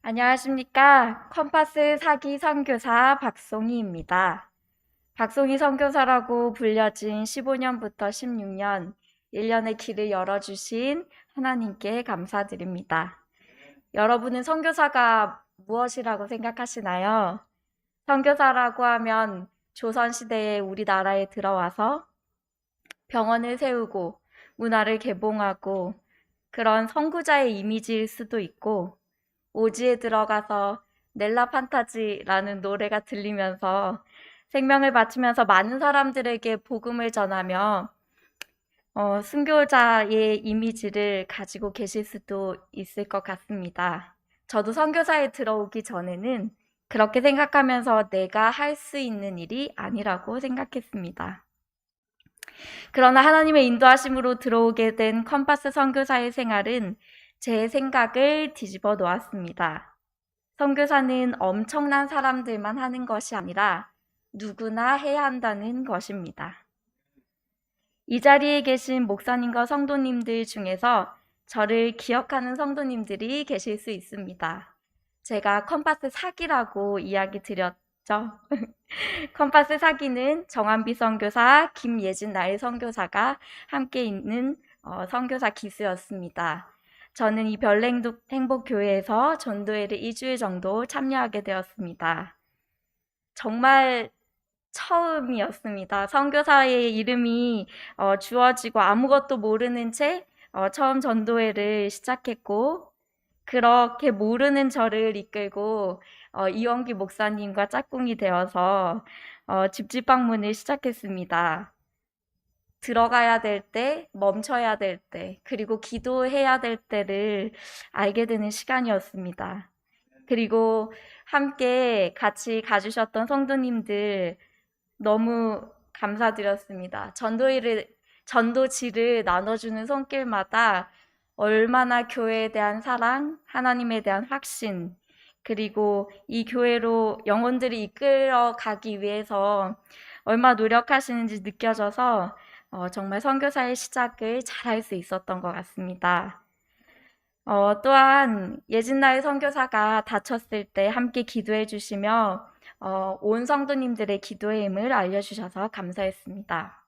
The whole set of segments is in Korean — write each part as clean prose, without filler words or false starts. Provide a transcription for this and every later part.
안녕하십니까. 컴파스 사기 선교사 박송희입니다. 박송희 선교사라고 불려진 15년부터 16년, 1년의 길을 열어주신 하나님께 감사드립니다. 여러분은 선교사가 무엇이라고 생각하시나요? 선교사라고 하면 조선시대에 우리나라에 들어와서 병원을 세우고 문화를 개봉하고 그런 선구자의 이미지일 수도 있고, 오지에 들어가서 넬라 판타지라는 노래가 들리면서 생명을 바치면서 많은 사람들에게 복음을 전하며 순교자의 이미지를 가지고 계실 수도 있을 것 같습니다. 저도 선교사에 들어오기 전에는 그렇게 생각하면서 내가 할 수 있는 일이 아니라고 생각했습니다. 그러나 하나님의 인도하심으로 들어오게 된 컴파스 선교사의 생활은 제 생각을 뒤집어 놓았습니다. 선교사는 엄청난 사람들만 하는 것이 아니라 누구나 해야 한다는 것입니다. 이 자리에 계신 목사님과 성도님들 중에서 저를 기억하는 성도님들이 계실 수 있습니다. 제가 컴파스 사기라고 이야기 드렸죠. 컴파스 사기는 정한비 선교사, 김예진 나의 선교사가 함께 있는 선교사 기수였습니다. 저는 이 별행복교회에서 전도회를 2주일 정도 참여하게 되었습니다. 정말 처음이었습니다. 선교사의 이름이 주어지고 아무것도 모르는 채 처음 전도회를 시작했고, 그렇게 모르는 저를 이끌고 이원기 목사님과 짝꿍이 되어서 집집 방문을 시작했습니다. 들어가야 될 때, 멈춰야 될 때, 그리고 기도해야 될 때를 알게 되는 시간이었습니다. 그리고 함께 같이 가주셨던 성도님들 너무 감사드렸습니다. 전도지를 나눠주는 손길마다 얼마나 교회에 대한 사랑, 하나님에 대한 확신, 그리고 이 교회로 영혼들이 이끌어가기 위해서 얼마나 노력하시는지 느껴져서 정말 선교사의 시작을 잘할 수 있었던 것 같습니다. 또한 예진나의 선교사가 다쳤을 때 함께 기도해 주시며 온 성도님들의 기도의 힘을 알려주셔서 감사했습니다.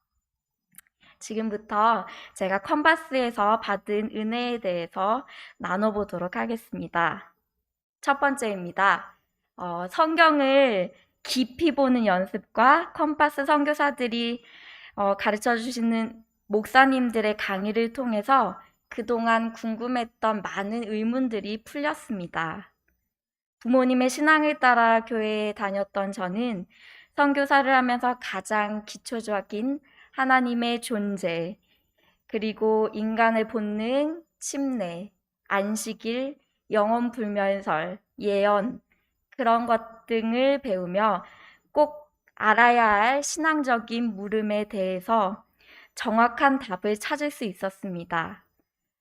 지금부터 제가 컴파스에서 받은 은혜에 대해서 나눠보도록 하겠습니다. 첫 번째입니다. 성경을 깊이 보는 연습과 컴파스 선교사들이 가르쳐 주시는 목사님들의 강의를 통해서 그동안 궁금했던 많은 의문들이 풀렸습니다. 부모님의 신앙을 따라 교회에 다녔던 저는 선교사를 하면서 가장 기초적인 하나님의 존재, 그리고 인간의 본능, 침례, 안식일, 영혼 불멸설, 예언, 그런 것 등을 배우며 꼭 알아야 할 신앙적인 물음에 대해서 정확한 답을 찾을 수 있었습니다.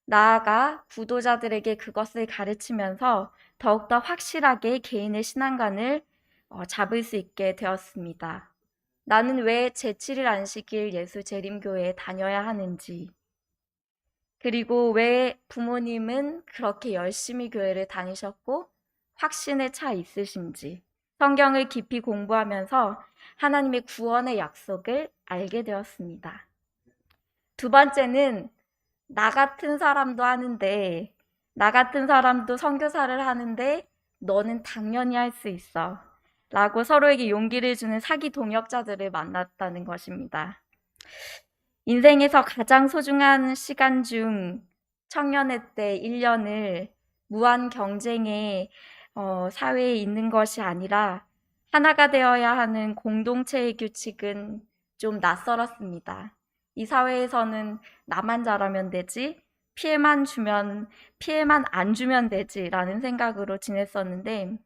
나아가 구도자들에게 그것을 가르치면서 더욱더 확실하게 개인의 신앙관을 잡을 수 있게 되었습니다. 나는 왜 제7일 안식일 예수 재림교회에 다녀야 하는지, 그리고 왜 부모님은 그렇게 열심히 교회를 다니셨고 확신에 차 있으신지, 성경을 깊이 공부하면서 하나님의 구원의 약속을 알게 되었습니다. 두 번째는 나 같은 사람도 하는데, 나 같은 사람도 선교사를 하는데 너는 당연히 할 수 있어 라고 서로에게 용기를 주는 사기 동역자들을 만났다는 것입니다. 인생에서 가장 소중한 시간 중 청년의 때 1년을 무한 경쟁의 사회에 있는 것이 아니라 하나가 되어야 하는 공동체의 규칙은 좀 낯설었습니다. 이 사회에서는 나만 잘하면 되지, 피해만 안 주면 되지라는 생각으로 지냈었는데,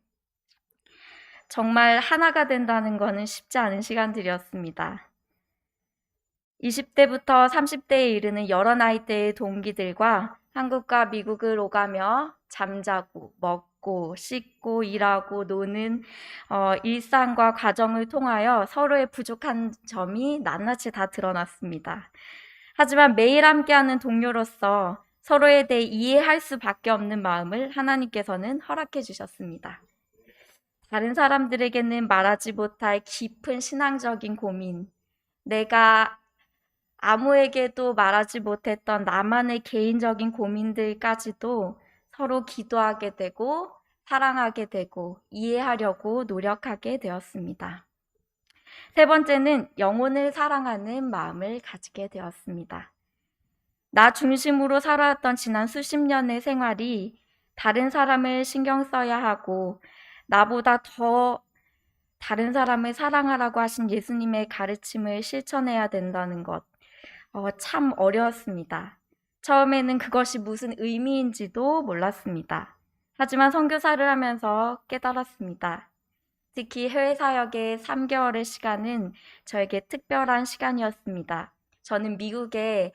정말 하나가 된다는 것은 쉽지 않은 시간들이었습니다. 20대부터 30대에 이르는 여러 나이대의 동기들과 한국과 미국을 오가며 잠자고 먹고 씻고 일하고 노는 일상과 과정을 통하여 서로의 부족한 점이 낱낱이 다 드러났습니다. 하지만 매일 함께하는 동료로서 서로에 대해 이해할 수밖에 없는 마음을 하나님께서는 허락해 주셨습니다. 다른 사람들에게는 말하지 못할 깊은 신앙적인 고민, 내가 아무에게도 말하지 못했던 나만의 개인적인 고민들까지도 서로 기도하게 되고 사랑하게 되고 이해하려고 노력하게 되었습니다. 세 번째는 영혼을 사랑하는 마음을 가지게 되었습니다. 나 중심으로 살아왔던 지난 수십 년의 생활이 다른 사람을 신경 써야 하고 나보다 더 다른 사람을 사랑하라고 하신 예수님의 가르침을 실천해야 된다는 것, 참 어려웠습니다. 처음에는 그것이 무슨 의미인지도 몰랐습니다. 하지만 선교사를 하면서 깨달았습니다. 특히 해외 사역의 3개월의 시간은 저에게 특별한 시간이었습니다. 저는 미국의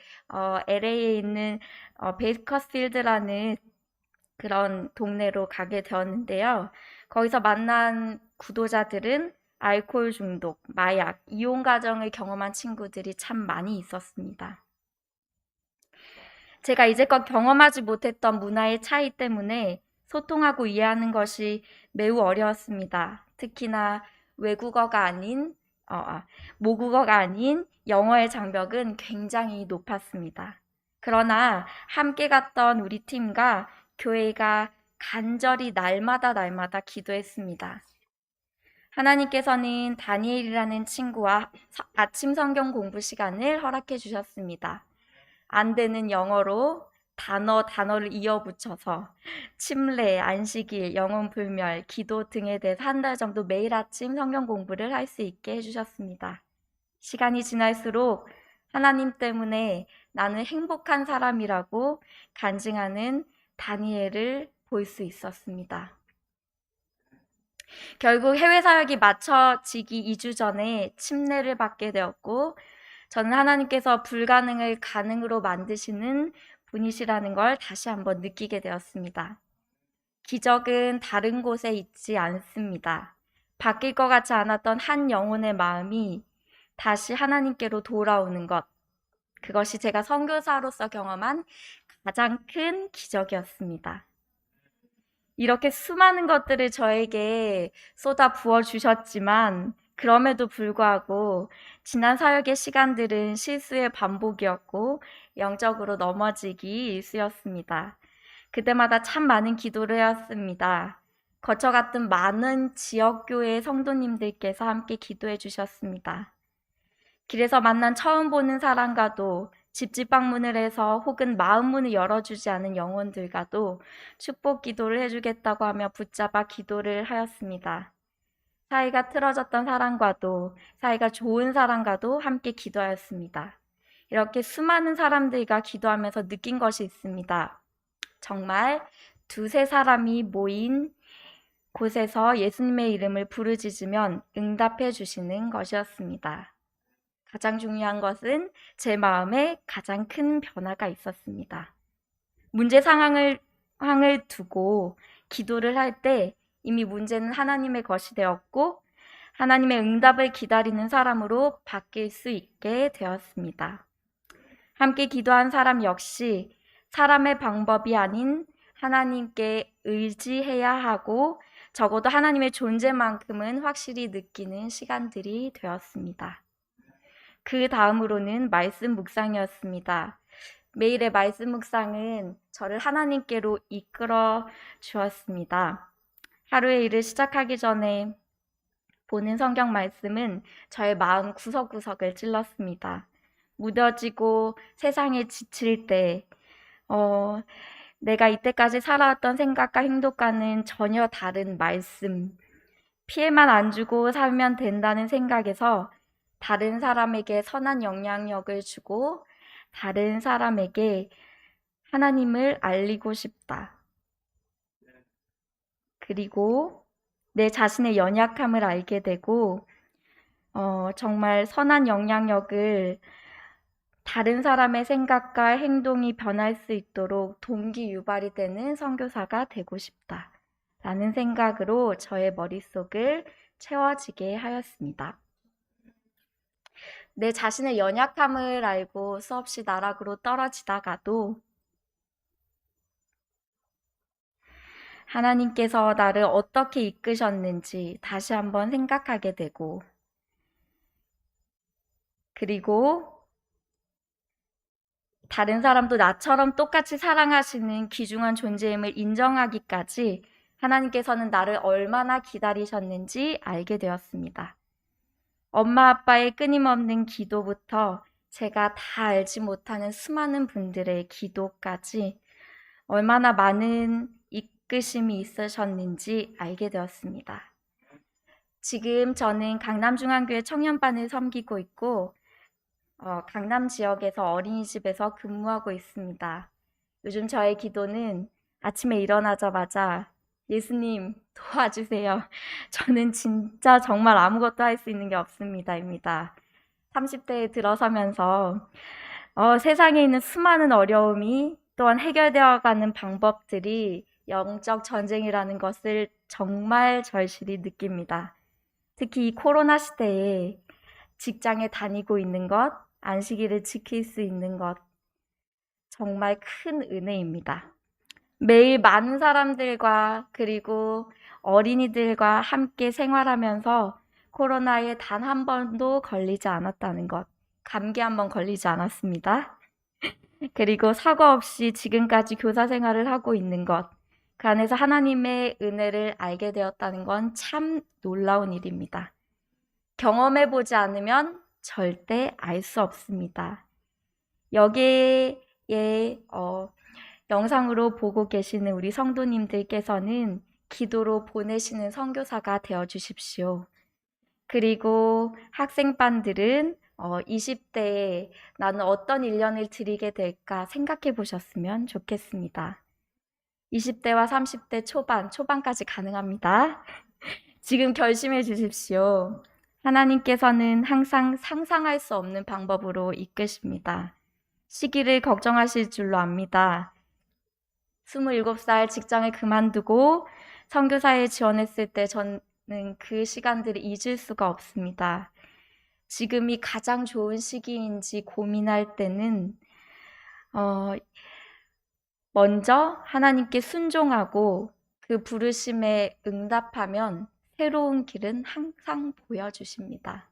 LA에 있는 베이커스필드라는 그런 동네로 가게 되었는데요. 거기서 만난 구도자들은 알코올 중독, 마약, 이혼 가정을 경험한 친구들이 참 많이 있었습니다. 제가 이제껏 경험하지 못했던 문화의 차이 때문에 소통하고 이해하는 것이 매우 어려웠습니다. 특히나 외국어가 아닌, 모국어가 아닌 영어의 장벽은 굉장히 높았습니다. 그러나 함께 갔던 우리 팀과 교회가 간절히 날마다 기도했습니다. 하나님께서는 다니엘이라는 친구와 아침 성경 공부 시간을 허락해 주셨습니다. 안 되는 영어로 단어를 이어붙여서 침례, 안식일, 영혼불멸, 기도 등에 대해서 한 달 정도 매일 아침 성경 공부를 할 수 있게 해주셨습니다. 시간이 지날수록 하나님 때문에 나는 행복한 사람이라고 간증하는 다니엘을 볼 수 있었습니다. 결국 해외 사역이 마쳐지기 2주 전에 침례를 받게 되었고 저는 하나님께서 불가능을 가능으로 만드시는 분이시라는 걸 다시 한번 느끼게 되었습니다. 기적은 다른 곳에 있지 않습니다. 바뀔 것 같지 않았던 한 영혼의 마음이 다시 하나님께로 돌아오는 것, 그것이 제가 선교사로서 경험한 가장 큰 기적이었습니다. 이렇게 수많은 것들을 저에게 쏟아 부어주셨지만 그럼에도 불구하고 지난 사역의 시간들은 실수의 반복이었고 영적으로 넘어지기 일쑤였습니다. 그때마다 참 많은 기도를 해왔습니다. 거쳐갔던 많은 지역교회 성도님들께서 함께 기도해 주셨습니다. 길에서 만난 처음 보는 사람과도 집집 방문을 해서 혹은 마음문을 열어주지 않은 영혼들과도 축복 기도를 해주겠다고 하며 붙잡아 기도를 하였습니다. 사이가 틀어졌던 사람과도 사이가 좋은 사람과도 함께 기도하였습니다. 이렇게 수많은 사람들과 기도하면서 느낀 것이 있습니다. 정말 두세 사람이 모인 곳에서 예수님의 이름을 부르짖으면 응답해 주시는 것이었습니다. 가장 중요한 것은 제 마음에 가장 큰 변화가 있었습니다. 문제 상황을 두고 기도를 할 때 이미 문제는 하나님의 것이 되었고 하나님의 응답을 기다리는 사람으로 바뀔 수 있게 되었습니다. 함께 기도한 사람 역시 사람의 방법이 아닌 하나님께 의지해야 하고 적어도 하나님의 존재만큼은 확실히 느끼는 시간들이 되었습니다. 그 다음으로는 말씀 묵상이었습니다. 매일의 말씀 묵상은 저를 하나님께로 이끌어 주었습니다. 하루의 일을 시작하기 전에 보는 성경 말씀은 저의 마음 구석구석을 찔렀습니다. 무뎌지고 세상에 지칠 때 내가 이때까지 살아왔던 생각과 행동과는 전혀 다른 말씀, 피해만 안 주고 살면 된다는 생각에서 다른 사람에게 선한 영향력을 주고 다른 사람에게 하나님을 알리고 싶다. 그리고 내 자신의 연약함을 알게 되고 정말 선한 영향력을 다른 사람의 생각과 행동이 변할 수 있도록 동기 유발이 되는 선교사가 되고 싶다. 라는 생각으로 저의 머릿속을 채워지게 하였습니다. 내 자신의 연약함을 알고 수없이 나락으로 떨어지다가도 하나님께서 나를 어떻게 이끄셨는지 다시 한번 생각하게 되고, 그리고 다른 사람도 나처럼 똑같이 사랑하시는 귀중한 존재임을 인정하기까지 하나님께서는 나를 얼마나 기다리셨는지 알게 되었습니다. 엄마 아빠의 끊임없는 기도부터 제가 다 알지 못하는 수많은 분들의 기도까지 얼마나 많은 이끄심이 있으셨는지 알게 되었습니다. 지금 저는 강남중앙교회 청년반을 섬기고 있고 강남 지역에서 어린이집에서 근무하고 있습니다. 요즘 저의 기도는 아침에 일어나자마자 예수님 도와주세요. 저는 진짜 정말 아무것도 할 수 있는 게 없습니다.입니다. 30대에 들어서면서 세상에 있는 수많은 어려움이 또한 해결되어 가는 방법들이 영적 전쟁이라는 것을 정말 절실히 느낍니다. 특히 이 코로나 시대에 직장에 다니고 있는 것, 안식일을 지킬 수 있는 것, 정말 큰 은혜입니다. 매일 많은 사람들과 그리고 어린이들과 함께 생활하면서 코로나에 단 한 번도 걸리지 않았다는 것, 감기 한 번 걸리지 않았습니다. 그리고 사고 없이 지금까지 교사 생활을 하고 있는 것, 그 안에서 하나님의 은혜를 알게 되었다는 건 참 놀라운 일입니다. 경험해보지 않으면 절대 알 수 없습니다. 여기에 영상으로 보고 계시는 우리 성도님들께서는 기도로 보내시는 선교사가 되어 주십시오. 그리고 학생반들은 20대에 나는 어떤 1년을 드리게 될까 생각해 보셨으면 좋겠습니다. 20대와 30대 초반까지 가능합니다. 지금 결심해 주십시오. 하나님께서는 항상 상상할 수 없는 방법으로 이끄십니다. 시기를 걱정하실 줄로 압니다. 27살 직장을 그만두고 선교사에 지원했을 때 저는 그 시간들을 잊을 수가 없습니다. 지금이 가장 좋은 시기인지 고민할 때는 먼저 하나님께 순종하고 그 부르심에 응답하면 새로운 길은 항상 보여주십니다.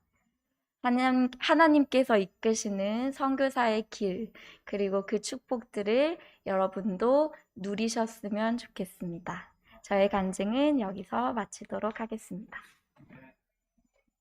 하나님께서 이끄시는 선교사의 길, 그리고 그 축복들을 여러분도 누리셨으면 좋겠습니다. 저의 간증은 여기서 마치도록 하겠습니다.